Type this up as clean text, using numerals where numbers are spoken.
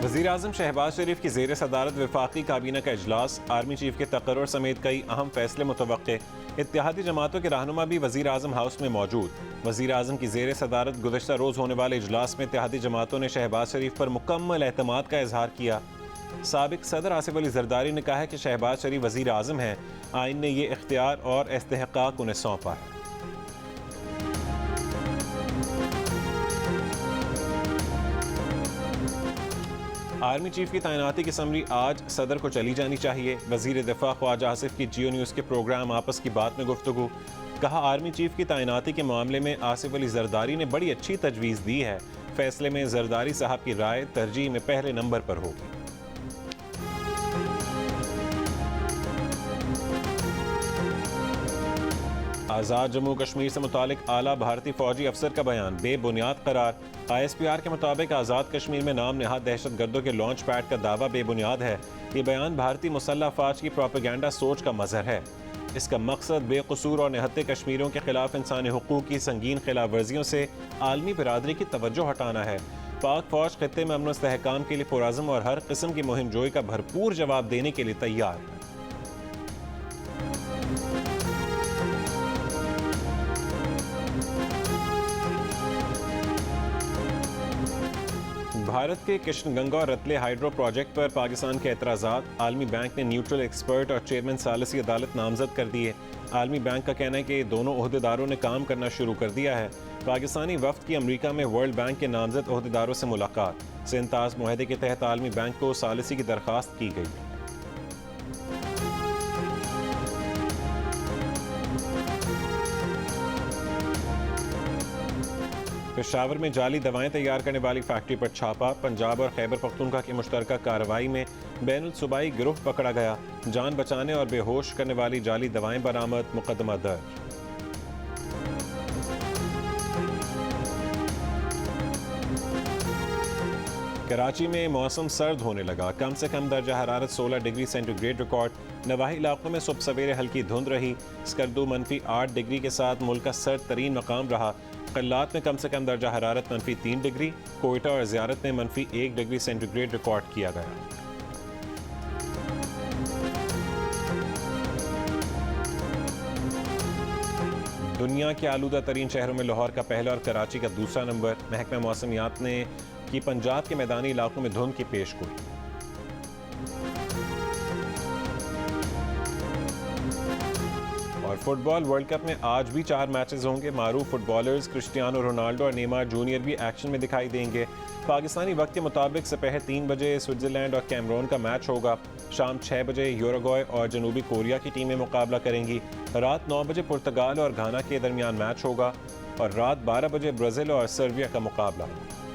وزیراعظم شہباز شریف کی زیر صدارت وفاقی کابینہ کا اجلاس، آرمی چیف کے تقرر سمیت کئی اہم فیصلے متوقع۔ اتحادی جماعتوں کے رہنما بھی وزیر اعظم ہاؤس میں موجود۔ وزیر اعظم کی زیر صدارت گزشتہ روز ہونے والے اجلاس میں اتحادی جماعتوں نے شہباز شریف پر مکمل اعتماد کا اظہار کیا۔ سابق صدر آصف علی زرداری نے کہا ہے کہ شہباز شریف وزیر اعظم ہیں، آئین نے یہ اختیار اور استحقاق انہیں سونپا ہے۔ آرمی چیف کی تعیناتی کی سمری آج صدر کو چلی جانی چاہیے۔ وزیر دفاع خواجہ آصف کی جیو نیوز کے پروگرام آپس کی بات میں گفتگو۔ کہا، آرمی چیف کی تعیناتی کے معاملے میں آصف علی زرداری نے بڑی اچھی تجویز دی ہے، فیصلے میں زرداری صاحب کی رائے ترجیح میں پہلے نمبر پر ہوگی۔ آزاد جموں کشمیر سے متعلق اعلیٰ بھارتی فوجی افسر کا بیان بے بنیاد قرار۔ آئی ایس پی آر کے مطابق آزاد کشمیر میں نام نہاد دہشت گردوں کے لانچ پیڈ کا دعویٰ بے بنیاد ہے۔ یہ بیان بھارتی مسلح افواج کی پروپیگنڈا سوچ کا مظہر ہے۔ اس کا مقصد بے قصور اور نہتے کشمیریوں کے خلاف انسانی حقوق کی سنگین خلاف ورزیوں سے عالمی برادری کی توجہ ہٹانا ہے۔ پاک فوج خطے میں امن و استحکام کے لیے پرعزم اور ہر قسم کی مہم جوئی کا بھرپور جواب دینے کے لیے تیار ہے۔ بھارت کے کشن گنگا اور رتلے ہائیڈرو پروجیکٹ پر پاکستان کے اعتراضات، عالمی بینک نے نیوٹرل ایکسپرٹ اور چیئرمین ثالثی عدالت نامزد کر دیے۔ عالمی بینک کا کہنا ہے کہ دونوں عہدیداروں نے کام کرنا شروع کر دیا ہے۔ پاکستانی وفد کی امریکہ میں ورلڈ بینک کے نامزد عہدیداروں سے ملاقات۔ سنتاز معاہدے کے تحت عالمی بینک کو ثالثی کی درخواست کی گئی۔ پشاور میں جعلی دوائیں تیار کرنے والی فیکٹری پر چھاپا۔ پنجاب اور خیبر پختونخوا کی مشترکہ کارروائی میں بین الصوبائی گروہ پکڑا گیا۔ جان بچانے اور بے ہوش کرنے والی جعلی دوائیں برآمد، مقدمہ درج۔ کراچی میں موسم سرد ہونے لگا، کم سے کم درجہ حرارت 16 ڈگری سینٹی گریڈ ریکارڈ۔ نواحی علاقوں میں صبح سویرے ہلکی دھند رہی۔ اسکردو -8 ڈگری کے ساتھ ملک کا سرد ترین مقام رہا۔ قلات میں کم سے کم درجہ حرارت -3 ڈگری، کوئٹہ اور زیارت میں -1 ڈگری سینٹی گریڈ ریکارڈ کیا گیا۔ دنیا کے آلودہ ترین شہروں میں لاہور کا پہلا اور کراچی کا دوسرا نمبر۔ محکمہ موسمیات نے کی پنجاب کے میدانی علاقوں میں دھند کی پیش گوئی۔ اور فٹ بال ورلڈ کپ میں آج بھی 4 میچز ہوں گے۔ معروف فٹ بالرز کرسٹیانو رونالڈو اور نیمار جونیئر بھی ایکشن میں دکھائی دیں گے۔ پاکستانی وقت کے مطابق سپہر 3 بجے سوئٹزرلینڈ اور کیمرون کا میچ ہوگا۔ شام 6 بجے یوروگوئے اور جنوبی کوریا کی ٹیمیں مقابلہ کریں گی۔ رات 9 بجے پرتگال اور گھانا کے درمیان میچ ہوگا اور رات 12 بجے برازیل اور سربیا کا مقابلہ ہوگا۔